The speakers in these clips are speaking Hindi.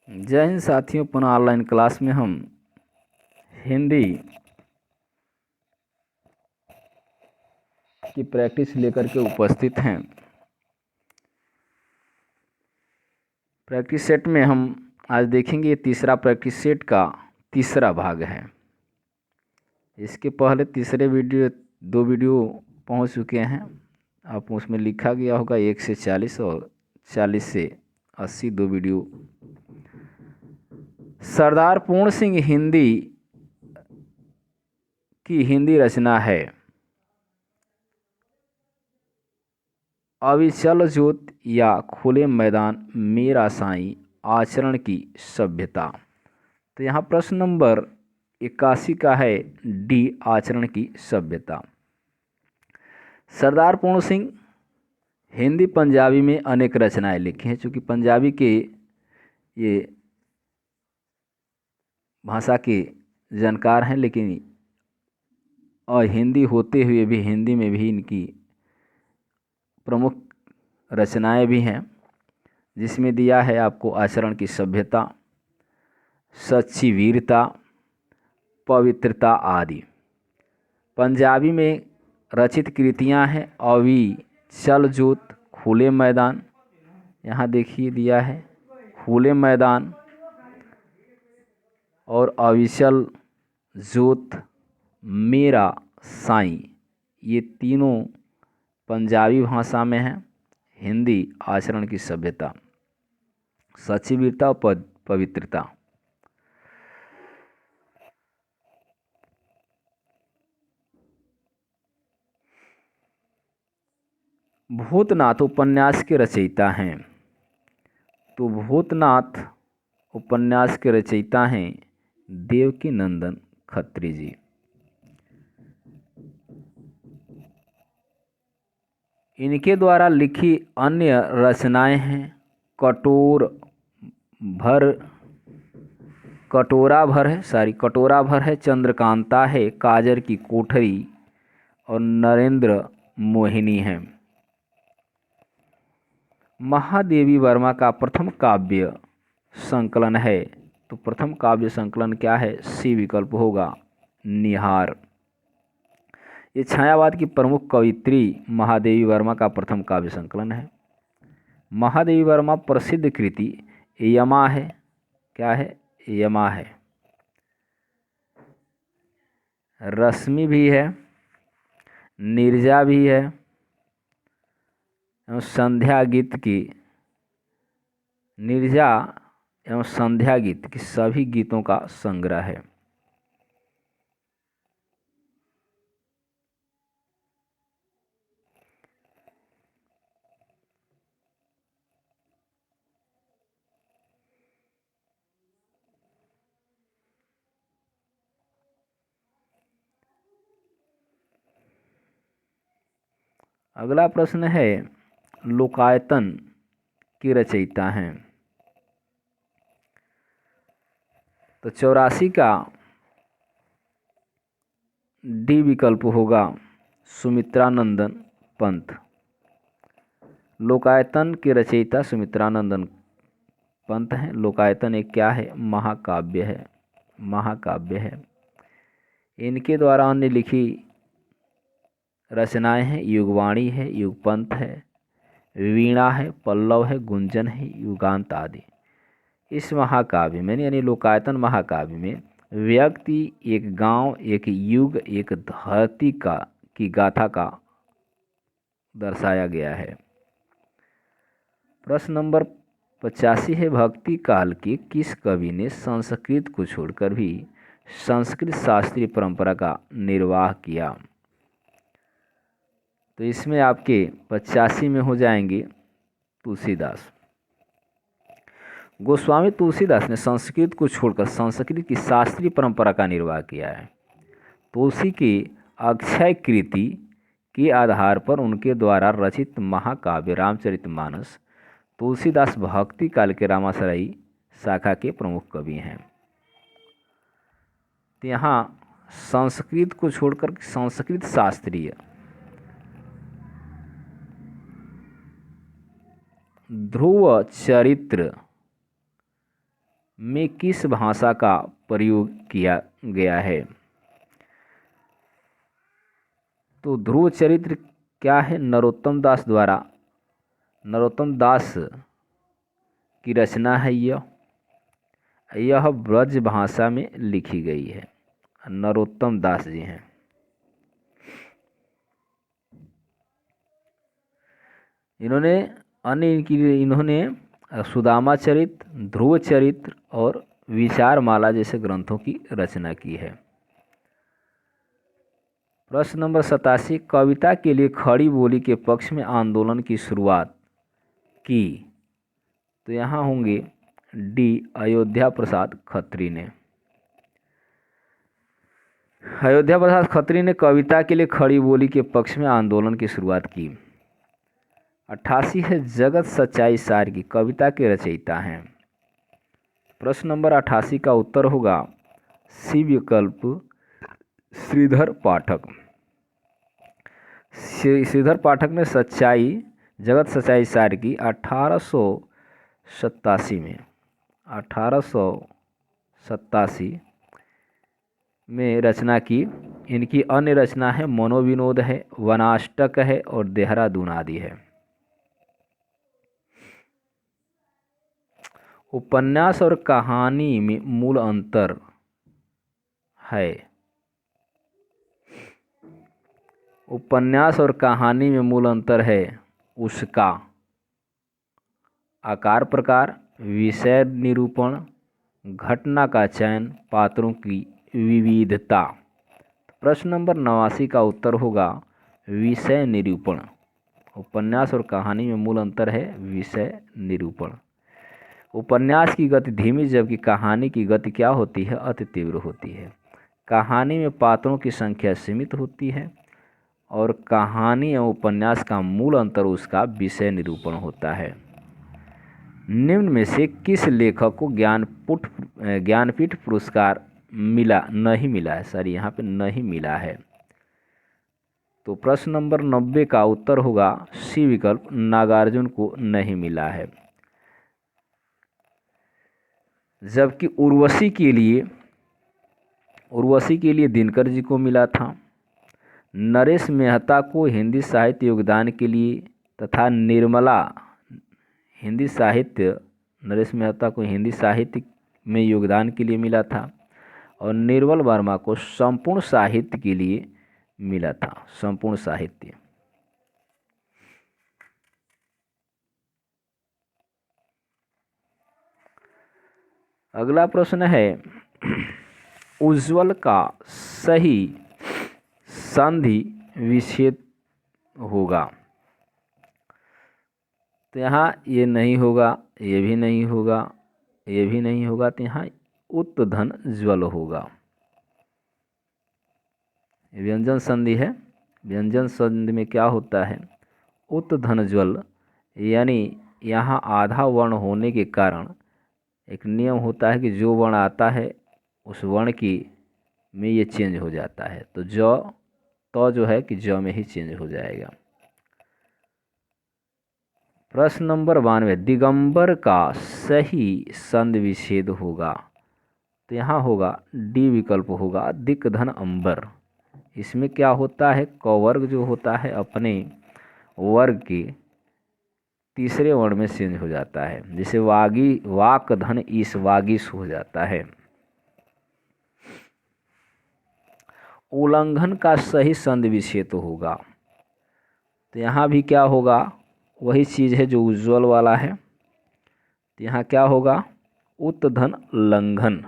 जय हिंद साथियों, पुनः ऑनलाइन क्लास में हम हिंदी की प्रैक्टिस लेकर के उपस्थित हैं। प्रैक्टिस सेट में हम आज देखेंगे, तीसरा प्रैक्टिस सेट का तीसरा भाग है। इसके पहले तीसरे दो वीडियो पहुंच चुके हैं। आप उसमें लिखा गया होगा 1 से 40 और 40 से 80 दो वीडियो। सरदार पूर्ण सिंह हिंदी की हिंदी रचना है अविचल ज्योत या खुले मैदान मेरा साईं आचरण की सभ्यता। तो यहाँ प्रश्न नंबर 81 का है, डी आचरण की सभ्यता। सरदार पूर्ण सिंह हिंदी पंजाबी में अनेक रचनाएं लिखी हैं। चूँकि पंजाबी के ये भाषा के जानकार हैं, लेकिन और हिंदी होते हुए भी हिंदी में भी इनकी प्रमुख रचनाएं भी हैं, जिसमें दिया है आपको आचरण की सभ्यता, सच्ची वीरता, पवित्रता आदि। पंजाबी में रचित कृतियां हैं अविचल ज्योत, खुले मैदान, यहाँ देखिए दिया है खुले मैदान, और अविचल ज्योत, मेरा साईं, ये तीनों पंजाबी भाषा में हैं। हिंदी आचरण की सभ्यता, सच्ची वीरता और पवित्रता। भूतनाथ उपन्यास के रचयिता हैं। तो भूतनाथ उपन्यास के रचयिता हैं देवकी नंदन खत्री जी। इनके द्वारा लिखी अन्य रचनाएं हैं कटोरा भर है, चंद्रकांता है, काजर की कोठरी और नरेंद्र मोहिनी है। महादेवी वर्मा का प्रथम काव्य संकलन है। तो प्रथम काव्य संकलन क्या है? सी विकल्प होगा, निहार। ये छायावाद की प्रमुख कवयित्री महादेवी वर्मा का प्रथम काव्य संकलन है। महादेवी वर्मा प्रसिद्ध कृति यमा है। क्या है? यमा है। रश्मि भी है, नीरजा भी है, एवं संध्या गीत की नीरजा एवं संध्या गीत की सभी गीतों का संग्रह है। अगला प्रश्न है, लोकायतन की रचयिता हैं। तो 84 का डी विकल्प होगा, सुमित्रानंदन पंत। लोकायतन के रचयिता सुमित्रानंदन पंत हैं। लोकायतन एक क्या है? महाकाव्य है। महाकाव्य है। इनके द्वारा अन्य लिखी रचनाएं हैं युगवाणी है, युगपंथ है, वीणा है, पल्लव है, गुंजन है, युगांत आदि। इस महाकाव्य में यानी लोकायतन महाकाव्य में व्यक्ति, एक गांव, एक युग, एक धरती की गाथा का दर्शाया गया है। प्रश्न नंबर 85 है, भक्ति काल के किस कवि ने संस्कृत को छोड़कर भी संस्कृत शास्त्रीय परंपरा का निर्वाह किया? तो इसमें आपके 85 में हो जाएंगे तुलसीदास। गोस्वामी तुलसीदास ने संस्कृत को छोड़कर संस्कृत की शास्त्रीय परंपरा का निर्वाह किया है। तुलसी की अक्षय कृति के आधार पर उनके द्वारा रचित महाकाव्य रामचरितमानस तुलसीदास भक्ति काल के रामाश्रयी शाखा के प्रमुख कवि हैं। तो यहाँ संस्कृत को छोड़कर संस्कृत शास्त्रीय, ध्रुव चरित्र में किस भाषा का प्रयोग किया गया है? तो ध्रुव चरित्र क्या है? नरोत्तम दास द्वारा, नरोत्तम दास की रचना है यह ब्रज भाषा में लिखी गई है। नरोत्तम दास जी हैं। इन्होंने सुदामा चरित्र, ध्रुव चरित्र और विचारमाला जैसे ग्रंथों की रचना की है। प्रश्न नंबर 87, कविता के लिए खड़ी बोली के पक्ष में आंदोलन की शुरुआत की? तो यहाँ होंगे डी, अयोध्या प्रसाद खत्री ने। अयोध्या प्रसाद खत्री ने कविता के लिए खड़ी बोली के पक्ष में आंदोलन की शुरुआत की। 88 है, जगत सच्चाई सार की कविता के रचयिता हैं? प्रश्न नंबर 88 का उत्तर होगा सी विकल्प, श्रीधर पाठक। श्रीधर पाठक ने जगत सच्चाई सार की 1887 में रचना की। इनकी अन्य रचना है मनोविनोद है, वनाष्टक है और देहरादून आदि है। उपन्यास और कहानी में मूल अंतर है। उपन्यास और कहानी में मूल अंतर है उसका आकार प्रकार, विषय निरूपण, घटना का चयन, पात्रों की विविधता। प्रश्न नंबर 89 का उत्तर होगा विषय निरूपण। उपन्यास और कहानी में मूल अंतर है विषय निरूपण। उपन्यास की गति धीमी जबकि कहानी की गति क्या होती है? अति तीव्र होती है। कहानी में पात्रों की संख्या सीमित होती है और कहानी एवं उपन्यास का मूल अंतर उसका विषय निरूपण होता है। निम्न में से किस लेखक को ज्ञानपीठ पुरस्कार नहीं मिला है? सर यहाँ पे नहीं मिला है। तो प्रश्न नंबर 90 का उत्तर होगा सी विकल्प, नागार्जुन को नहीं मिला है। जबकि उर्वशी के लिए दिनकर जी को मिला था। नरेश मेहता को हिंदी साहित्य योगदान के लिए तथा नरेश मेहता को हिंदी साहित्य में योगदान के लिए मिला था और निर्मल वर्मा को संपूर्ण साहित्य के लिए मिला था। संपूर्ण साहित्य। अगला प्रश्न है उज्ज्वल का सही संधि विच्छेद होगा? तो यहाँ ये नहीं होगा, ये भी नहीं होगा, ये भी नहीं होगा, तो यहाँ उत्धन ज्वल होगा। व्यंजन संधि है। व्यंजन संधि में क्या होता है? उत्धन ज्वल, यानी यहाँ आधा वर्ण होने के कारण एक नियम होता है कि जो वर्ण आता है उस वर्ण की में ये चेंज हो जाता है। तो जो है कि ज में ही चेंज हो जाएगा। प्रश्न नंबर 92, दिगंबर का सही संधि विच्छेद होगा? तो यहाँ होगा डी विकल्प होगा, दिक धन अंबर। इसमें क्या होता है? कवर्ग जो होता है अपने वर्ग के तीसरे वर्ण में चेंज हो जाता है। जैसे वाक धन ईस, वागीस हो जाता है। उल्लंघन का सही संधि विच्छेद होगा? तो यहाँ भी क्या होगा? वही चीज़ है जो उज्ज्वल वाला है। तो यहाँ क्या होगा? उत्धन लंघन।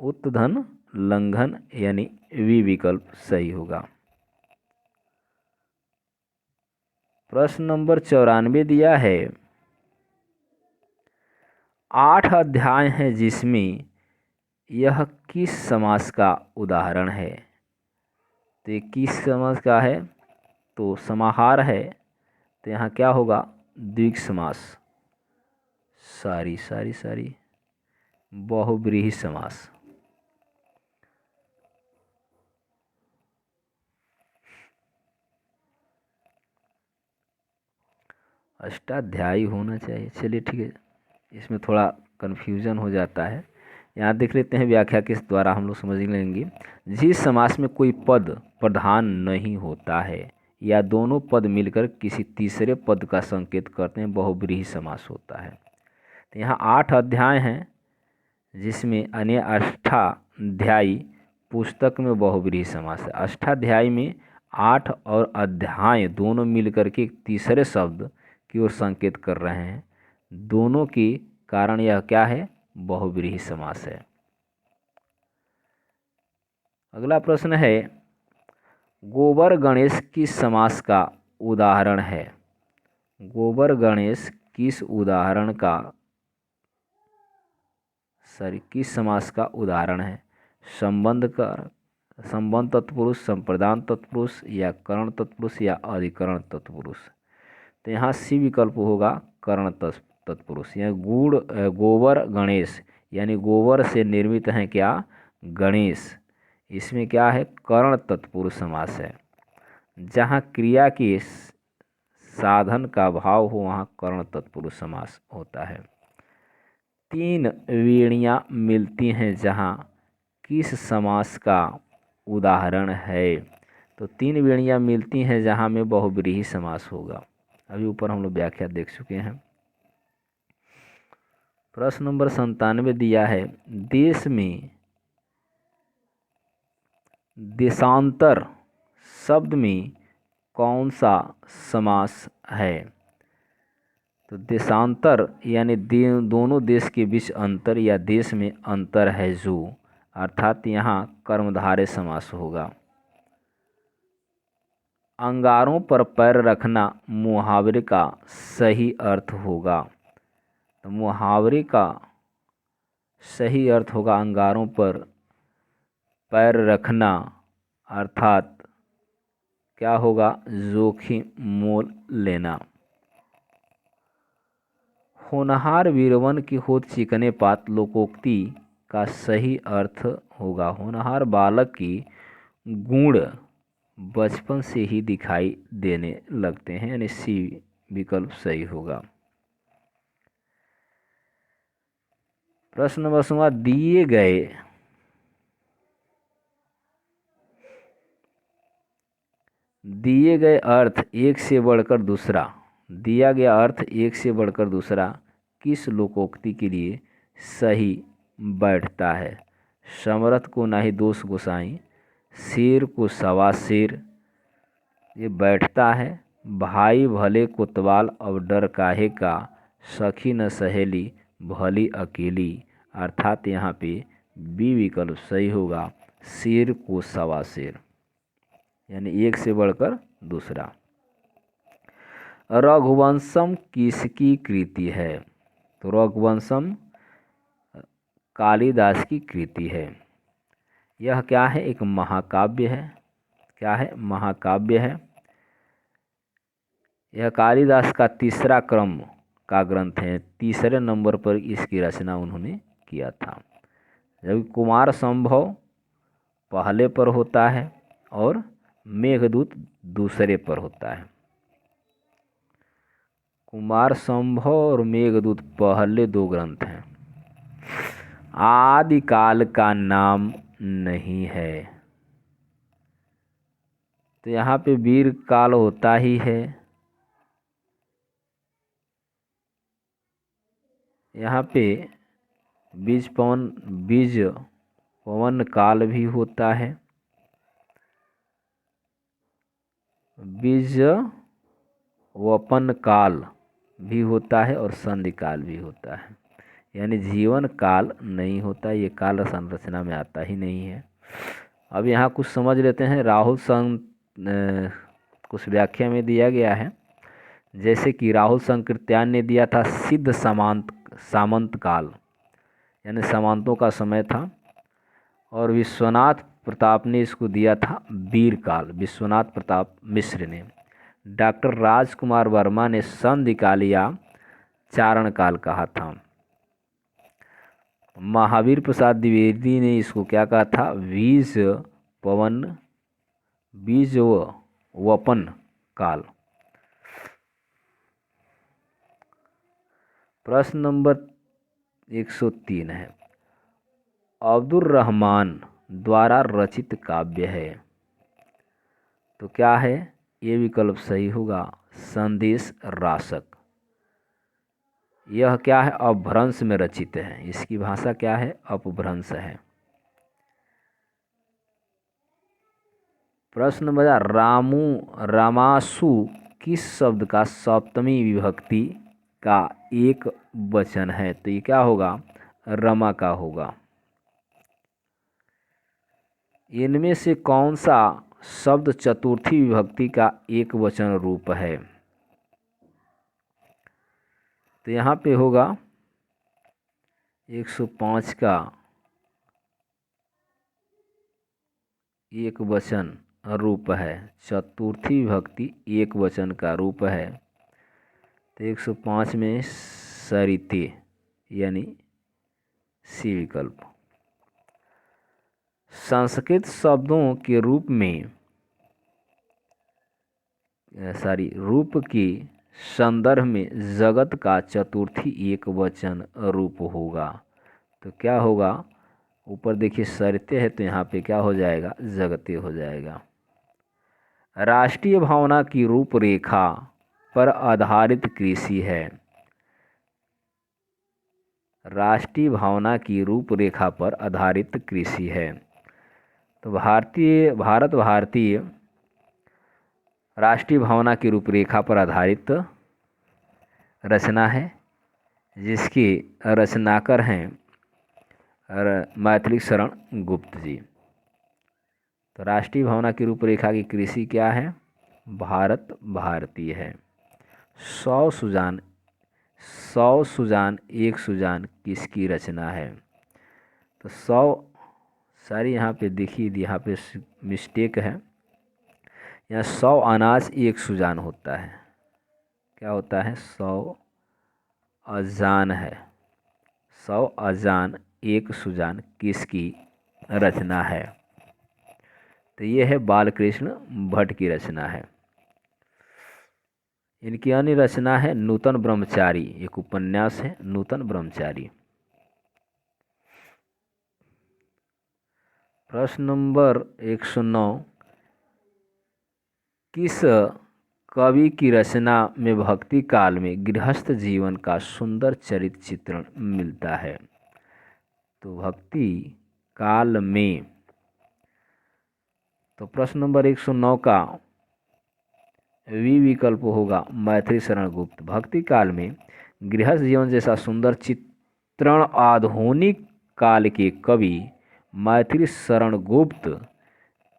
उत्धन लंघन यानी वी विकल्प सही होगा। प्रश्न नंबर 94 दिया है 8 अध्याय हैं जिसमें यह किस समास का उदाहरण है? तो ये किस समास का है? तो समाहार है। तो यहाँ क्या होगा? द्विग समास। सारी बहुब्रीहि समास। अष्टाध्यायी होना चाहिए। चलिए ठीक है, इसमें थोड़ा कन्फ्यूजन हो जाता है। यहाँ देख लेते हैं व्याख्या किस द्वारा हम लोग समझ लेंगे। जिस समास में कोई पद प्रधान नहीं होता है या दोनों पद मिलकर किसी तीसरे पद का संकेत करते हैं, बहुब्रीहि समास होता है। तो यहाँ 8 अध्याय हैं, जिसमें अन्य अष्टाध्यायी पुस्तक में बहुब्रीहि समास है। अष्टाध्यायी में 8 और अध्याय दोनों मिलकर के एक तीसरे शब्द की ओर संकेत कर रहे हैं। दोनों के कारण यह क्या है, बहुब्रीहि समास है। अगला प्रश्न है, गोबर गणेश किस समास का उदाहरण है? गोबर गणेश किस समास का उदाहरण है? संबंध तत्पुरुष, संप्रदान तत्पुरुष या करण तत्पुरुष या अधिकरण तत्पुरुष? तो यहाँ सी विकल्प होगा, करण तत्पुरुष। यह गोबर गणेश यानी गोबर से निर्मित है क्या, गणेश। इसमें क्या है, करण तत्पुरुष समास है। जहाँ क्रिया के साधन का भाव हो वहाँ कर्ण तत्पुरुष समास होता है। 3 वेणियाँ मिलती हैं जहाँ किस समास का उदाहरण है? तो 3 वेणियाँ मिलती हैं जहाँ में बहुब्रीहि समास होगा। अभी ऊपर हम लोग व्याख्या देख चुके हैं। प्रश्न नंबर 97 दिया है, देश में देशांतर शब्द में कौन सा समास है? तो देशांतर यानी दोनों देश के बीच अंतर या देश में अंतर है जो, अर्थात यहाँ कर्मधारय समास होगा। अंगारों पर पैर रखना मुहावरे का सही अर्थ होगा। तो मुहावरे का सही अर्थ होगा अंगारों पर पैर रखना, अर्थात क्या होगा, जोखिम मोल लेना। होनहार वीरवन की होत चिकने पात लोकोक्ति का सही अर्थ होगा। होनहार बालक की गुण बचपन से ही दिखाई देने लगते हैं, यानी सी विकल्प सही होगा। प्रश्न नंबर 16, दिए गए अर्थ एक से बढ़कर दूसरा, दिया गया अर्थ एक से बढ़कर दूसरा किस लोकोक्ति के लिए सही बैठता है? समरथ को नाही दोष गोसाई, शेर को सवा शेर, ये बैठता है। भाई भले कोतवाल अब डर काहे का, सखी न सहेली भली अकेली, अर्थात यहाँ पे बी विकल्प सही होगा, शेर को सवा शेर, यानी एक से बढ़कर दूसरा। रघुवंशम किसकी कृति है? तो रघुवंशम कालिदास की कृति है। यह क्या है, एक महाकाव्य है। क्या है, महाकाव्य है। यह कालिदास का तीसरा क्रम का ग्रंथ है। तीसरे नंबर पर इसकी रचना उन्होंने किया था। जबकि कुमार संभव पहले पर होता है और मेघदूत दूसरे पर होता है। कुमार संभव और मेघदूत पहले 2 ग्रंथ हैं। आदिकाल का नाम नहीं है। तो यहाँ पे वीर काल होता ही है। यहाँ पे बीज पवन काल भी होता है, बीज वपन काल भी होता है और संधि काल भी होता है, यानी जीवन काल नहीं होता। ये काल संरचना में आता ही नहीं है। अब यहाँ कुछ समझ लेते हैं। राहुल कुछ व्याख्या में दिया गया है, जैसे कि राहुल संकृत्यान ने दिया था सिद्ध सामंत काल, यानी सामंतों का समय था। और विश्वनाथ प्रताप ने इसको दिया था वीर काल, विश्वनाथ प्रताप मिश्र ने। डॉक्टर राजकुमार वर्मा ने संधि काल या चारण काल कहा था। महावीर प्रसाद द्विवेदी ने इसको क्या कहा था, बीज वपन काल। प्रश्न नंबर 103 है। अब्दुल रहमान द्वारा रचित काव्य है, तो क्या है? ये विकल्प सही होगा, संदेश रासक। यह क्या है? अपभ्रंश में रचित है। इसकी भाषा क्या है? अपभ्रंश है। प्रश्न नंबर 'रामासु' किस शब्द का सप्तमी विभक्ति का एक वचन है? तो ये क्या होगा? रमा का होगा। इनमें से कौन सा शब्द चतुर्थी विभक्ति का एक वचन रूप है? तो यहाँ पे होगा 105 का एक वचन रूप है। चतुर्थी विभक्ति एक वचन का रूप है, तो 105 में सरिते यानी सी विकल्प। संस्कृत शब्दों के रूप के संदर्भ में जगत का चतुर्थी एक वचन रूप होगा, तो क्या होगा? ऊपर देखिए सरिते है, तो यहाँ पे क्या हो जाएगा? जगते हो जाएगा। राष्ट्रीय भावना की रूपरेखा पर आधारित कृषि है। राष्ट्रीय भावना की रूपरेखा पर आधारित कृषि है, तो भारतीय राष्ट्रीय भावना की रूपरेखा पर आधारित रचना है, जिसके रचनाकार हैं मैथिली शरण गुप्त जी। तो राष्ट्रीय भावना की रूपरेखा की कृषि क्या है? भारत भारतीय है। 100 सुजान एक सुजान किसकी रचना है? तो 100 सारी यहाँ पे देखिए, यहाँ पे मिस्टेक है। यहाँ 100 अनाज एक सुजान होता है। क्या होता है? 100 अजान है। 100 अजान एक सुजान किसकी रचना है? तो ये है बालकृष्ण भट्ट की रचना है। इनकी अन्य रचना है नूतन ब्रह्मचारी, एक उपन्यास है नूतन ब्रह्मचारी। प्रश्न नंबर 109, किस कवि की रचना में भक्ति काल में गृहस्थ जीवन का सुंदर चरित्र चित्रण मिलता है? तो भक्ति काल में, तो प्रश्न नंबर 109 का वी विकल्प होगा मैथिली शरण गुप्त। भक्ति काल में गृहस्थ जीवन जैसा सुंदर चित्रण आधुनिक काल के कवि मैथिली शरण गुप्त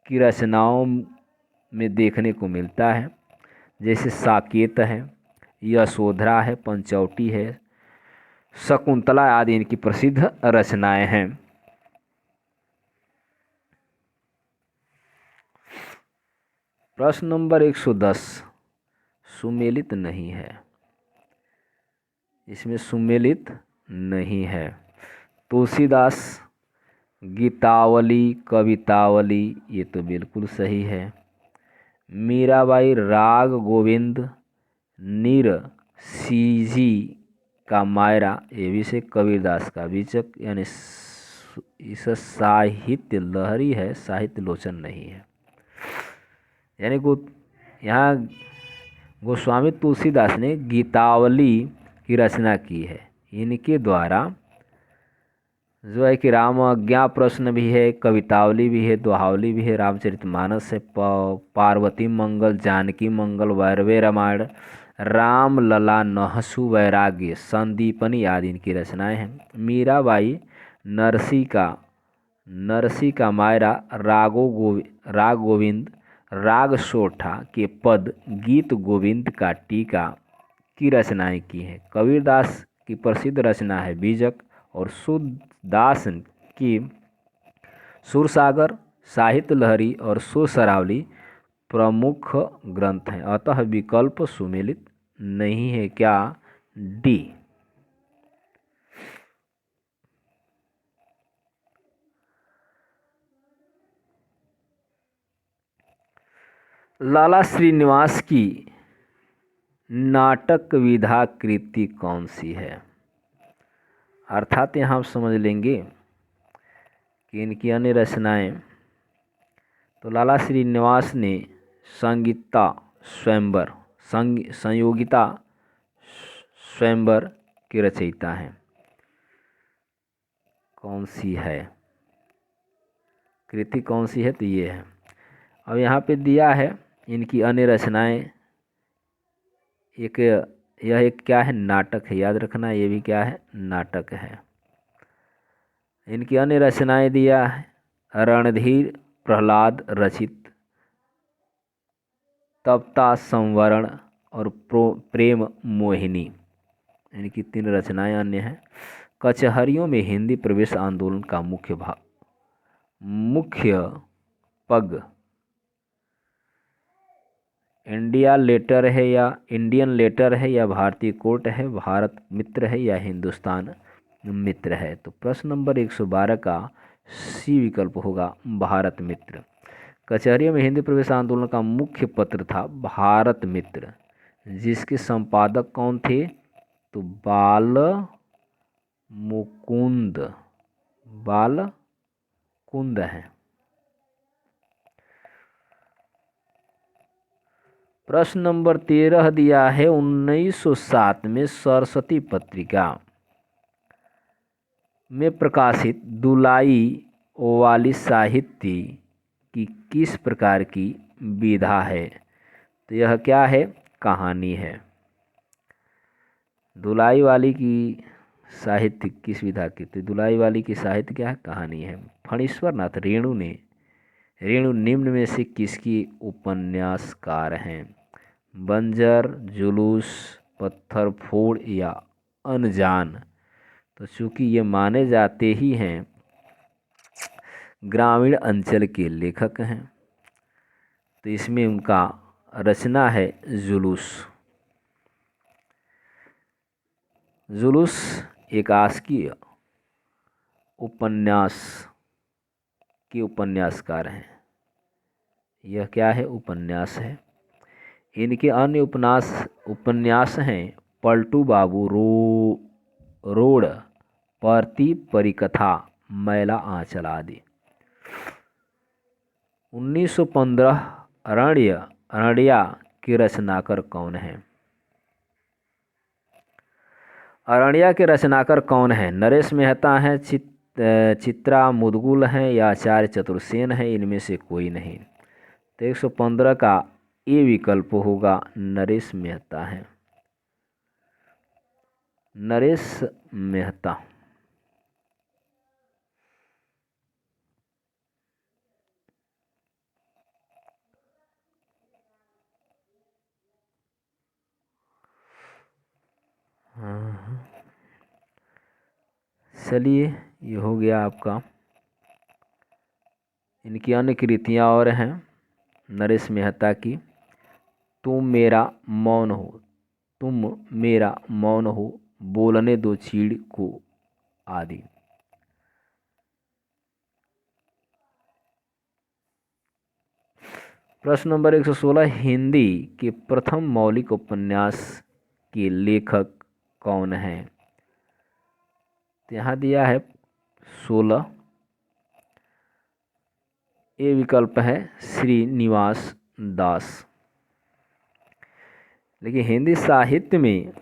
की रचनाओं में देखने को मिलता है, जैसे साकेत है, यशोधरा है, पंचवटी है, शकुंतला आदि इनकी प्रसिद्ध रचनाएं हैं। प्रश्न नंबर 110 सुमेलित नहीं है। इसमें सुमेलित नहीं है। तुलसीदास गीतावली कवितावली, ये तो बिल्कुल सही है। मीराबाई राग गोविंद नीर सीजी का मायरा, ये भी से कबीरदास का बीचक, यानी इस साहित्य लहरी है, साहित्य लोचन नहीं है। यानी यहाँ गोस्वामी तुलसीदास ने गीतावली की रचना की है। इनके द्वारा जो है कि राम आज्ञा प्रश्न भी है, कवितावली भी है, दोहावली भी है, रामचरितमानस है, पार्वती मंगल, जानकी मंगल, वैरवे रामायण, राम लला, नहसु, वैराग्य, संदीपनी आदि इनकी रचनाएं हैं। मीराबाई नरसी का मायरा, राग गोविंद, राग सोठा के पद, गीत गोविंद का टीका की रचनाएं की हैं। कबीरदास की प्रसिद्ध रचना है बीजक, और सूरदास की सुरसागर, साहित्य लहरी और सुरसरावली प्रमुख ग्रंथ हैं। अतः विकल्प सुमेलित नहीं है। क्या? डी। लाला श्रीनिवास की नाटक विधा कृति कौन सी है? अर्थात यहाँ आप समझ लेंगे कि इनकी अन्य रचनाएं, तो लाला श्रीनिवास ने संगीता स्वयंवर संयोगिता स्वयंवर के रचयिता हैं। कौन सी है कृति, कौन सी है, तो ये है। अब यहाँ पे दिया है इनकी अन्य रचनाएं। यह एक क्या है, नाटक है, याद रखना ये भी क्या है, नाटक है। इनकी अन्य रचनाएं दिया है रणधीर प्रहलाद रचित तप्ता संवरण और प्रेम मोहिनी, इनकी 3 रचनाएं अन्य हैं। कचहरियों में हिंदी प्रवेश आंदोलन का मुख्य पग इंडियन लेटर है या भारतीय कोर्ट है, भारत मित्र है या हिंदुस्तान मित्र है। तो प्रश्न नंबर 112 का सी विकल्प होगा भारत मित्र। कचहरियों में हिंदी प्रवेश आंदोलन का मुख्य पत्र था भारत मित्र, जिसके संपादक कौन थे, तो बालकुंद है। प्रश्न नंबर 13 दिया है 1907 में सरस्वती पत्रिका में प्रकाशित दुलाई वाली साहित्य की किस प्रकार की विधा है। तो यह क्या है, कहानी है। दुलाई वाली की साहित्य किस विधा की, तो दुलाई वाली की साहित्य क्या है, कहानी है। फणीश्वर नाथ रेणु निम्न में से किसकी उपन्यासकार हैं, बंजर, जुलूस, पत्थर फोड़ या अनजान। तो चूंकि ये माने जाते ही हैं ग्रामीण अंचल के लेखक हैं, तो इसमें उनका रचना है जुलूस। जुलूस एक आस्कीय उपन्यास के उपन्यासकार हैं। यह क्या है, उपन्यास है। इनके अन्य उपन्यास हैं पलटू बाबू रोड, परती परिकथा, मैला आंचल आदि। 1915 अरण्या के रचनाकार कौन है। अरण्या के रचनाकार कौन है, नरेश मेहता हैं, चित्रा मुदगुल हैं या आचार्य चतुर्सेन हैं, इनमें से कोई नहीं। तो 115 का ए विकल्प होगा, नरेश मेहता है, नरेश मेहता। चलिए, ये हो गया आपका। इनकी अन्य कृतियाँ और हैं नरेश मेहता की, तुम मेरा मौन हो, बोलने दो चीड़ को आदि। प्रश्न नंबर 116, हिंदी के प्रथम मौलिक उपन्यास के लेखक कौन हैं। तो यहाँ दिया है 16, ए विकल्प है श्रीनिवास दास। लेकिन हिंदी साहित्य में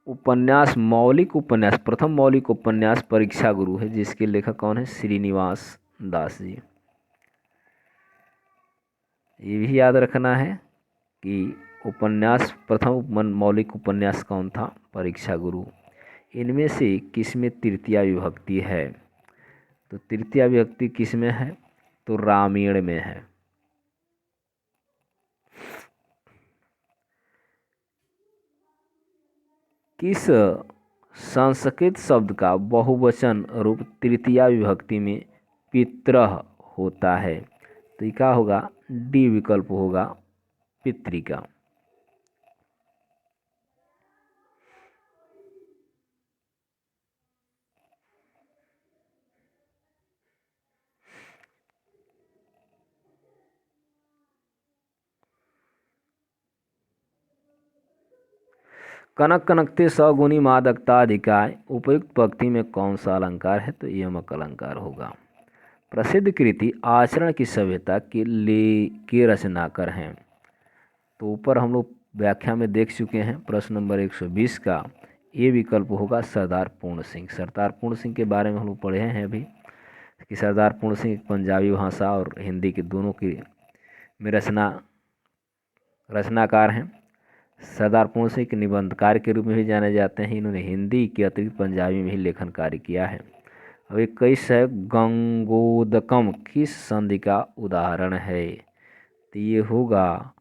प्रथम मौलिक उपन्यास परीक्षा गुरु है, जिसके लेखक कौन है, श्रीनिवास दास जी। ये भी याद रखना है कि प्रथम मौलिक उपन्यास कौन था, परीक्षा गुरु। इनमें से किसमें तृतीया विभक्ति है, तो तृतीया विभक्ति किसमें है, तो रामायण में है। किस संस्कृत शब्द का बहुवचन रूप तृतीया विभक्ति में पितरः होता है, तो ये क्या होगा, डी विकल्प होगा, पितृका। कनक कनकते सगुनी मादकता अधिकाय, उपयुक्त पंक्ति में कौन सा अलंकार है? तो यमक अलंकार होगा। प्रसिद्ध कृति आचरण की सभ्यता के रचनाकार हैं। तो ऊपर हम लोग व्याख्या में देख चुके हैं। प्रश्न नंबर 120 का ये विकल्प होगा सरदार पूर्ण सिंह। सरदार पूर्ण सिंह के बारे में हम लोग पढ़े हैं अभी कि सरदार पूर्ण सिंह पंजाबी भाषा और हिंदी के दोनों की में रचनाकार हैं। सरदार पूर्ण सिंह के निबंधकार के रूप में भी जाने जाते हैं। इन्होंने हिंदी के अतिरिक्त पंजाबी में ही लेखन कार्य किया है। अब 21 है, गंगोदकम किस संधि का उदाहरण है? तो ये होगा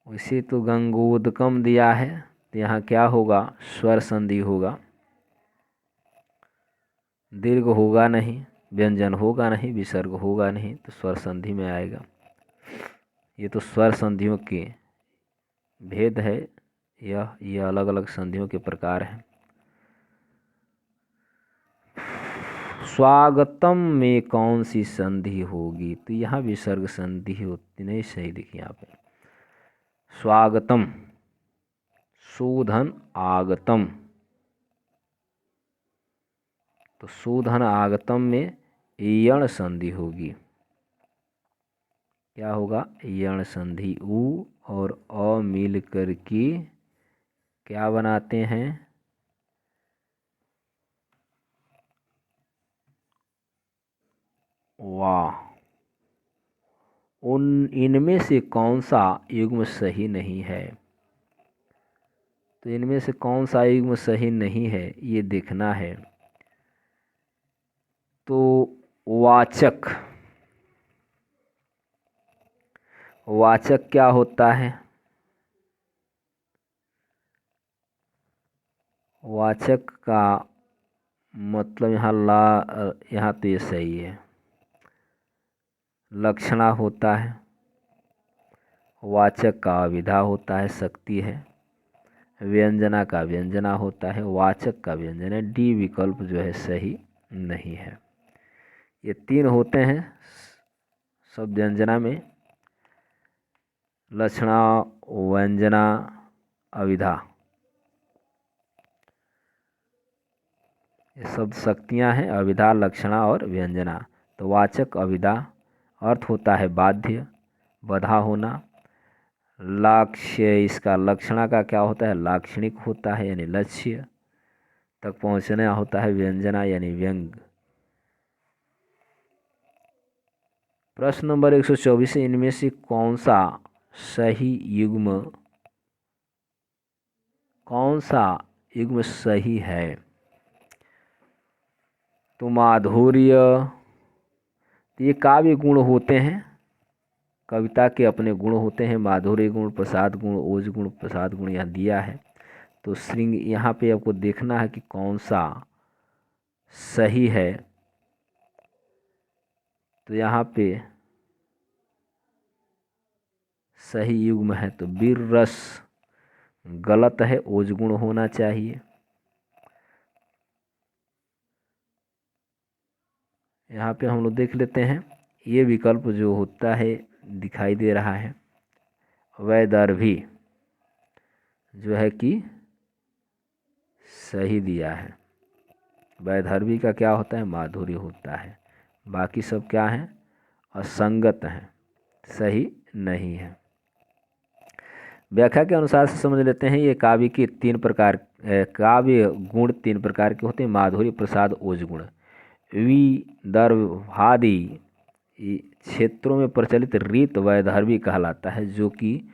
वैसे तो गंगोदकम दिया है, तो यहाँ क्या होगा? स्वर संधि होगा। दीर्घ होगा नहीं, व्यंजन होगा नहीं, विसर्ग होगा नहीं, तो स्वर संधि में आएगा। ये तो स्वर संधियों के भेद है। ये अलग अलग संधियों के प्रकार हैं। स्वागतम में कौन सी संधि होगी? तो यहाँ विसर्ग संधि होती नहीं। सही देखिए यहाँ पे स्वागतम, शोधन आगतम, तो शोधन आगतम में यण संधि होगी। क्या होगा? यण संधि। उ और अ मिल करके क्या बनाते हैं? वाह। इनमें से कौन सा युग्म सही नहीं है? तो इनमें से कौन सा युग्म सही नहीं है ये देखना है। तो वाचक, वाचक क्या होता है? वाचक का मतलब यहाँ तो ये सही है। लक्षणा होता है। वाचक का अविधा होता है, शक्ति है। व्यंजना का व्यंजना होता है, वाचक का व्यंजन है। डी विकल्प जो है सही नहीं है। ये तीन होते हैं सब व्यंजना में, लक्षणा, व्यंजना, अविधा। ये सब शक्तियाँ हैं, अविधा, लक्षणा और व्यंजना। तो वाचक, अविधा, अर्थ होता है बाध्य, बधा होना। लक्ष्य, इसका लक्षणा का क्या होता है? लाक्षणिक होता है, यानी लक्ष्य तक पहुँचना होता है। व्यंजना यानी व्यंग। प्रश्न नंबर 124 इनमें से कौन सा युग्म सही है? तो माधुर्य, ये काव्य गुण होते हैं, कविता के अपने गुण होते हैं। माधुर्य गुण, प्रसाद गुण, ओज गुण, प्रसाद गुण यहाँ दिया है। तो श्रृंग यहाँ पे आपको देखना है कि कौन सा सही है। तो यहाँ पे सही युग्म है तो वीर रस गलत है, ओज गुण होना चाहिए। यहाँ पे हम लोग देख लेते हैं। ये विकल्प जो होता है दिखाई दे रहा है, वैदर्भी जो है कि सही दिया है। वैदर्भी का क्या होता है? माधुर्य होता है। बाकी सब क्या है? असंगत हैं, सही नहीं है। व्याख्या के अनुसार से समझ लेते हैं। ये काव्य के काव्य गुण तीन प्रकार के होते हैं: माधुर्य, प्रसाद, ओज गुण। विदर्भादि क्षेत्रों में प्रचलित रीत वैदर्भी कहलाता है, जो कि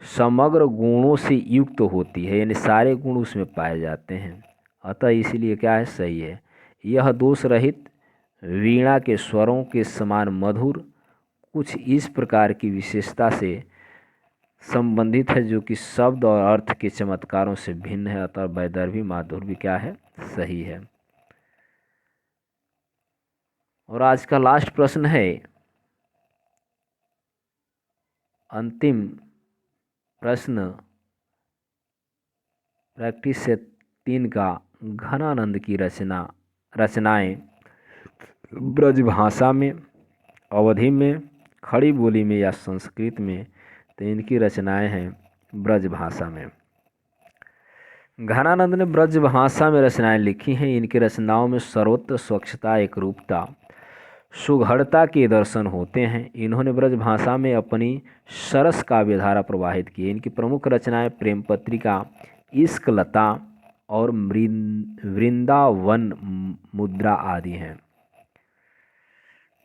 समग्र गुणों से युक्त होती है, यानी सारे गुण उसमें पाए जाते हैं। अतः इसीलिए क्या है? सही है। यह दोष रहित, वीणा के स्वरों के समान मधुर, कुछ इस प्रकार की विशेषता से संबंधित है जो कि शब्द और अर्थ के चमत्कारों से भिन्न है। अतः वैदर्भी माधुर्य क्या है? सही है। और आज का लास्ट प्रश्न है, अंतिम प्रश्न प्रैक्टिस से 3 का। घनानंद की रचनाएं ब्रजभाषा में, अवधि में खड़ी बोली में या संस्कृत में, तो इनकी रचनाएं हैं ब्रज भाषा में। घनानंद ने ब्रज भाषा में रचनाएं लिखी हैं। इनकी रचनाओं में सर्वत्र स्वच्छता, एकरूपता, सुघड़ता के दर्शन होते हैं। इन्होंने ब्रज भाषा में अपनी सरस काव्य धारा प्रवाहित की है। इनकी प्रमुख रचनाएं प्रेम पत्रिका, इश्क लता और वृंदावन मुद्रा आदि हैं।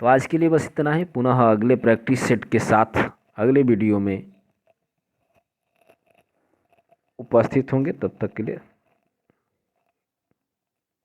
तो आज के लिए बस इतना ही। पुनः अगले प्रैक्टिस सेट के साथ अगले वीडियो में उपस्थित होंगे। तब तक के लिए